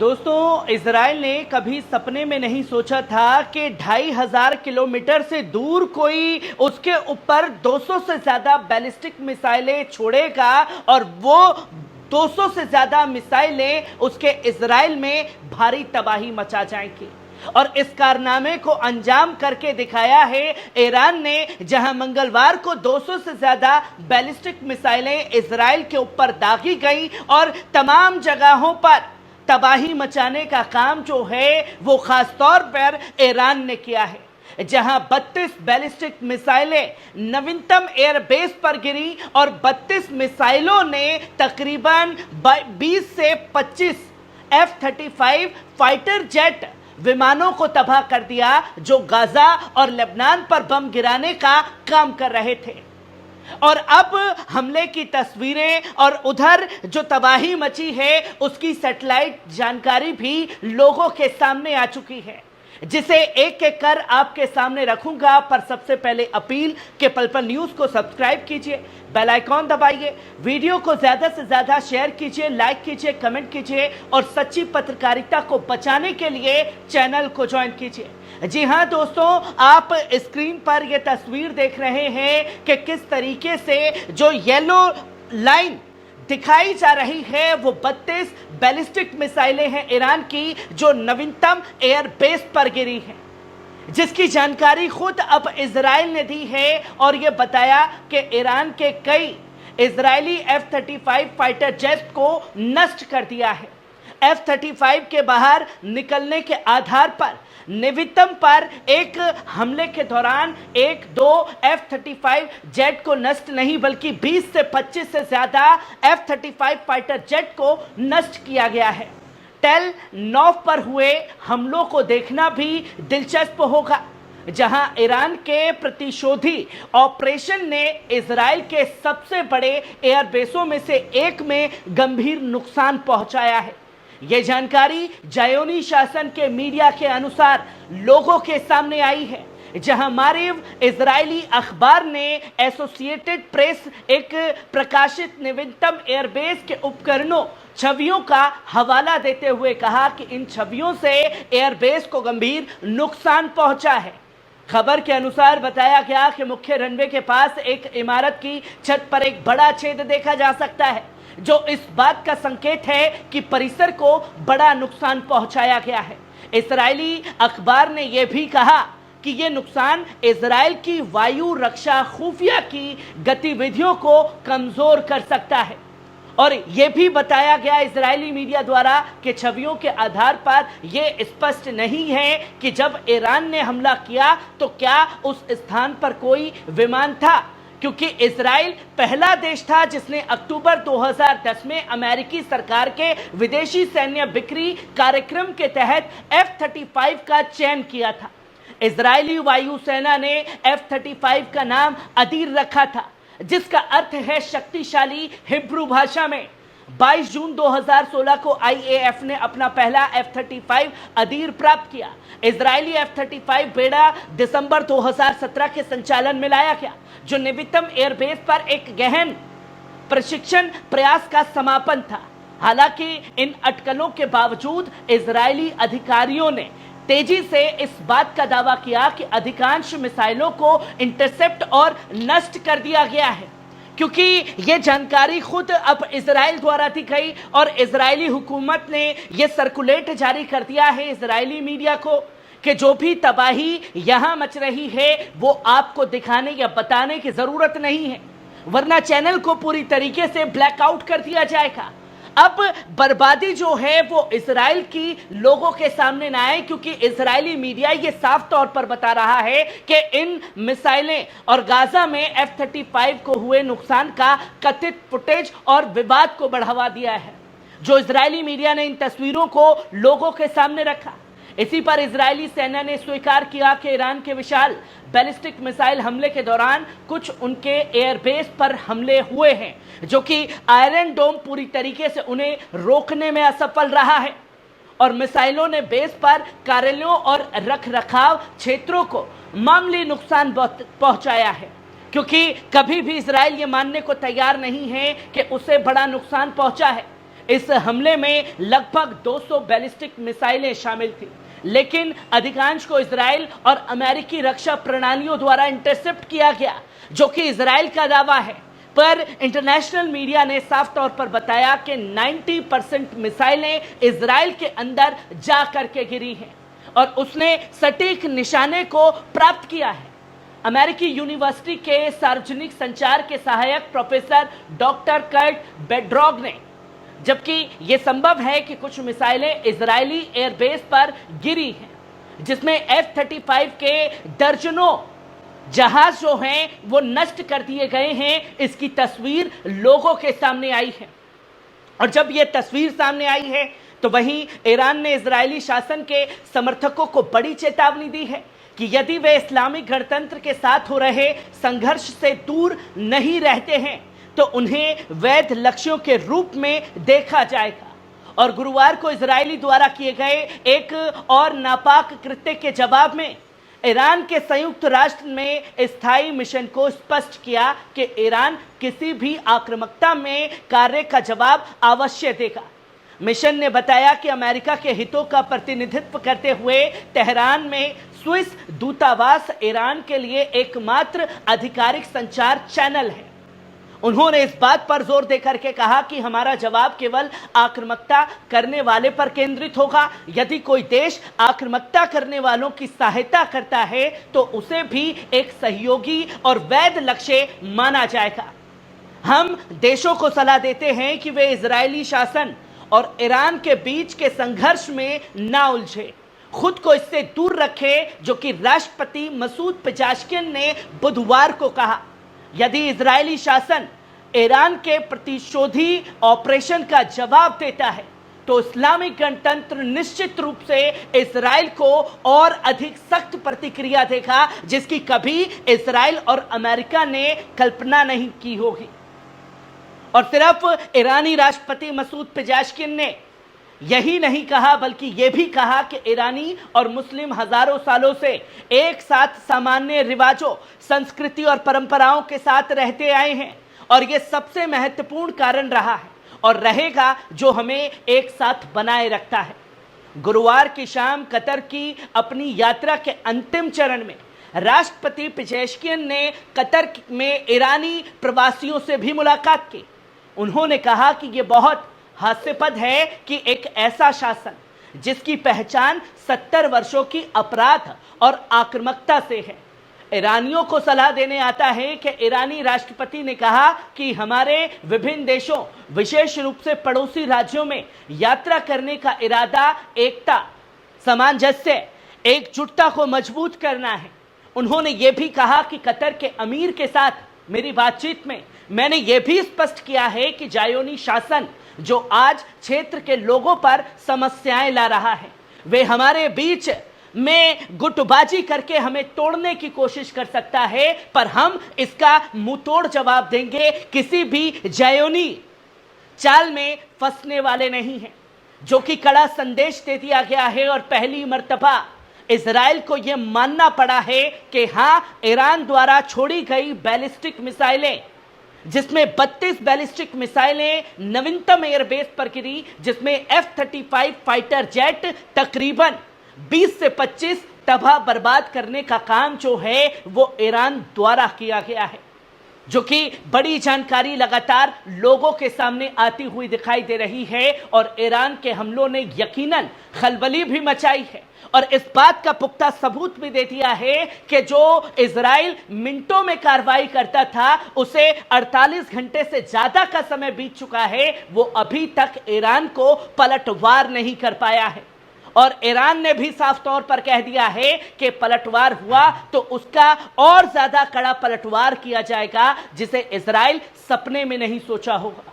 दोस्तों, इजराइल ने कभी सपने में नहीं सोचा था कि 2500 किलोमीटर से दूर कोई उसके ऊपर 200 से ज्यादा बैलिस्टिक मिसाइलें छोड़ेगा और वो 200 से ज्यादा मिसाइलें उसके इजराइल में भारी तबाही मचा जाएंगी। और इस कारनामे को अंजाम करके दिखाया है ईरान ने, जहां मंगलवार को 200 से ज्यादा बैलिस्टिक मिसाइलें इजराइल के ऊपर दागी गई और तमाम जगहों पर तबाही मचाने का काम जो है वो खास तौर पर ईरान ने किया है, जहां 32 बैलिस्टिक मिसाइलें नवीनतम एयरबेस पर गिरी और 32 मिसाइलों ने तकरीबन 20 से 25 F-35 फाइटर जेट विमानों को तबाह कर दिया, जो गाजा और लेबनान पर बम गिराने का काम कर रहे थे। और अब हमले की तस्वीरें और उधर जो तबाही मची है उसकी सैटेलाइट जानकारी भी लोगों के सामने आ चुकी है, जिसे एक एक कर आपके सामने रखूंगा। पर सबसे पहले अपील कि पल पल न्यूज़ को सब्सक्राइब कीजिए, बेल आइकॉन दबाइए, वीडियो को ज़्यादा से ज़्यादा शेयर कीजिए, लाइक कीजिए, कमेंट कीजिए और सच्ची पत्रकारिता को बचाने के लिए चैनल को ज्वाइन कीजिए। जी हाँ दोस्तों, आप स्क्रीन पर यह तस्वीर देख रहे हैं कि किस तरीके से जो येलो लाइन दिखाई जा रही है वो 32 बैलिस्टिक मिसाइलें हैं ईरान की, जो नवीनतम एयरबेस पर गिरी हैं, जिसकी जानकारी खुद अब इजराइल ने दी है और ये बताया कि ईरान के कई इजरायली F-35 फाइटर जेट को नष्ट कर दिया है। F-35 के बाहर निकलने के आधार पर नवीनतम पर एक हमले के दौरान 1-2 F-35 जेट को नष्ट नहीं बल्कि 20 से 25 से ज्यादा F-35 फाइटर जेट को नष्ट किया गया है। टेल नॉव पर हुए हमलों को देखना भी दिलचस्प होगा, जहां ईरान के प्रतिशोधी ऑपरेशन ने इजराइल के सबसे बड़े एयरबेसों में से एक में गंभीर नुकसान पहुंचाया है। यह जानकारी जायोनी शासन के मीडिया के अनुसार लोगों के सामने आई है, जहां मारिव इजरायली अखबार ने एसोसिएटेड प्रेस एक प्रकाशित नवीनतम एयरबेस के उपकरणों छवियों का हवाला देते हुए कहा कि इन छवियों से एयरबेस को गंभीर नुकसान पहुंचा है। खबर के अनुसार बताया गया कि मुख्य रनवे के पास एक इमारत की छत पर एक बड़ा छेद देखा जा सकता है, जो इस बात का संकेत है कि परिसर को बड़ा नुकसान पहुंचाया गया है। इजरायली अखबार ने यह भी कहा कि यह नुकसान इजराइल की वायु रक्षा खुफिया की गतिविधियों को कमजोर कर सकता है। और यह भी बताया गया इजरायली मीडिया द्वारा कि छवियों के आधार पर यह स्पष्ट नहीं है कि जब ईरान ने हमला किया तो क्या उस स्थान पर कोई विमान था, क्योंकि इजराइल पहला देश था जिसने अक्टूबर 2010 में अमेरिकी सरकार के विदेशी सैन्य बिक्री कार्यक्रम के तहत F-35 का चयन किया था। इजरायली वायुसेना ने F-35 का नाम अदीर रखा था, जिसका अर्थ है शक्तिशाली हिब्रू भाषा में। 22 जून 2016 को IAF ने अपना पहला F-35 अदीर प्राप्त किया। इजरायली F-35 बेड़ा दिसंबर 2017 के संचालन में लाया गया, जो नवीनतम एयरबेस पर एक गहन प्रशिक्षण प्रयास का समापन था। हालांकि इन अटकलों के बावजूद इजरायली अधिकारियों ने तेजी से इस बात का दावा किया कि अधिकांश मिसाइलों को इंटरसेप्ट और नष्ट कर दिया गया है, क्योंकि यह जानकारी खुद अब इजराइल द्वारा दी गई और इजरायली हुकूमत ने यह सर्कुलेट जारी कर दिया है इजरायली मीडिया को कि जो भी तबाही यहां मच रही है वो आपको दिखाने या बताने की जरूरत नहीं है, वरना चैनल को पूरी तरीके से ब्लैकआउट कर दिया जाएगा। अब बर्बादी जो है वो इजराइल की लोगों के सामने ना आए, क्योंकि इजरायली मीडिया ये साफ तौर पर बता रहा है कि इन मिसाइलें और गाजा में F-35 को हुए नुकसान का कथित फुटेज और विवाद को बढ़ावा दिया है, जो इजरायली मीडिया ने इन तस्वीरों को लोगों के सामने रखा। इसी पर इजरायली सेना ने स्वीकार किया कि ईरान के विशाल बैलिस्टिक मिसाइल हमले के दौरान कुछ उनके एयरबेस पर हमले हुए हैं, जो कि आयरन डोम पूरी तरीके से उन्हें रोकने में असफल रहा है और मिसाइलों ने बेस पर कार्यालयों और रखरखाव क्षेत्रों को मामूली नुकसान पहुंचाया है, क्योंकि कभी भी इजराइल ये मानने को तैयार नहीं है कि उसे बड़ा नुकसान पहुंचा है। इस हमले में लगभग 200 बैलिस्टिक मिसाइलें शामिल थी, लेकिन अधिकांश को इजराइल और अमेरिकी रक्षा प्रणालियों द्वारा इंटरसेप्ट किया गया, जो कि इजराइल का दावा है। पर इंटरनेशनल मीडिया ने साफ तौर पर बताया कि 90% मिसाइलें इजराइल के अंदर जा करके गिरी हैं और उसने सटीक निशाने को प्राप्त किया है। अमेरिकी यूनिवर्सिटी के सार्वजनिक संचार के सहायक प्रोफेसर डॉक्टर कर्ट बेड्रॉग ने, जबकि यह संभव है कि कुछ मिसाइलें इजरायली एयरबेस पर गिरी हैं, जिसमें F-35 के दर्जनों जहाज जो हैं वो नष्ट कर दिए गए हैं, इसकी तस्वीर लोगों के सामने आई है। और जब ये तस्वीर सामने आई है तो वहीं ईरान ने इजरायली शासन के समर्थकों को बड़ी चेतावनी दी है कि यदि वे इस्लामिक गणतंत्र के साथ हो रहे संघर्ष से दूर नहीं रहते हैं तो उन्हें वैध लक्ष्यों के रूप में देखा जाएगा। और गुरुवार को इजरायली द्वारा किए गए एक और नापाक कृत्य के जवाब में ईरान के संयुक्त राष्ट्र में स्थायी मिशन को स्पष्ट किया कि ईरान किसी भी आक्रामकता में कार्य का जवाब अवश्य देगा। मिशन ने बताया कि अमेरिका के हितों का प्रतिनिधित्व करते हुए तेहरान में स्विस दूतावास ईरान के लिए एकमात्र आधिकारिक संचार चैनल है। उन्होंने इस बात पर जोर देकर के कहा कि हमारा जवाब केवल आक्रामकता करने वाले पर केंद्रित होगा। यदि कोई देश आक्रामकता करने वालों की सहायता करता है तो उसे भी एक सहयोगी और वैध लक्ष्य माना जाएगा। हम देशों को सलाह देते हैं कि वे इजरायली शासन और ईरान के बीच के संघर्ष में ना उलझे, खुद को इससे दूर रखे, जो कि राष्ट्रपति मसूद पेजेश्किन ने बुधवार को कहा। यदि इजरायली शासन ईरान के प्रतिशोधी ऑपरेशन का जवाब देता है तो इस्लामिक गणतंत्र निश्चित रूप से इजराइल को और अधिक सख्त प्रतिक्रिया देगा, जिसकी कभी इजराइल और अमेरिका ने कल्पना नहीं की होगी। और सिर्फ ईरानी राष्ट्रपति मसूद पेजेश्किन ने यही नहीं कहा, बल्कि यह भी कहा कि ईरानी और मुस्लिम हजारों सालों से एक साथ सामान्य रिवाजों, संस्कृति और परंपराओं के साथ रहते आए हैं और यह सबसे महत्वपूर्ण कारण रहा है और रहेगा जो हमें एक साथ बनाए रखता है। गुरुवार की शाम कतर की अपनी यात्रा के अंतिम चरण में राष्ट्रपति पेजेश्किन ने कतर में ईरानी प्रवासियों से भी मुलाकात की। उन्होंने कहा कि यह बहुत हास्यास्पद है कि एक ऐसा शासन जिसकी पहचान 70 वर्षों की अपराध और आक्रामकता से है, ईरानियों को सलाह देने आता है कि ईरानी राष्ट्रपति ने कहा कि हमारे विभिन्न देशों, विशेष रूप से पड़ोसी राज्यों में यात्रा करने का इरादा एकता, सामंजस्य, एकजुटता को मजबूत करना है। उन्होंने ये भी कहा कि कतर के अमीर के साथ मेरी बातचीत में मैंने ये भी स्पष्ट किया है कि जायोनी शासन जो आज क्षेत्र के लोगों पर समस्याएं ला रहा है, वे हमारे बीच में गुटबाजी करके हमें तोड़ने की कोशिश कर सकता है, पर हम इसका मुंहतोड़ जवाब देंगे। किसी भी जायोनी चाल में फंसने वाले नहीं हैं, जो कि कड़ा संदेश दे दिया गया है। और पहली मर्तबा इजराइल को यह मानना पड़ा है कि हां, ईरान द्वारा छोड़ी गई बैलिस्टिक मिसाइलें, जिसमें 32 बैलिस्टिक मिसाइलें नवीनतम एयरबेस पर गिरी, जिसमें F-35 फाइटर जेट तकरीबन 20 से 25 तबाह बर्बाद करने का काम जो है वो ईरान द्वारा किया गया है, जो कि बड़ी जानकारी लगातार लोगों के सामने आती हुई दिखाई दे रही है। और ईरान के हमलों ने यकीनन खलबली भी मचाई है और इस बात का पुख्ता सबूत भी दे दिया है कि जो इजराइल मिनटों में कार्रवाई करता था, उसे 48 घंटे से ज्यादा का समय बीत चुका है, वो अभी तक ईरान को पलटवार नहीं कर पाया है। और ईरान ने भी साफ तौर पर कह दिया है कि पलटवार हुआ तो उसका और ज्यादा कड़ा पलटवार किया जाएगा, जिसे इजराइल सपने में नहीं सोचा होगा।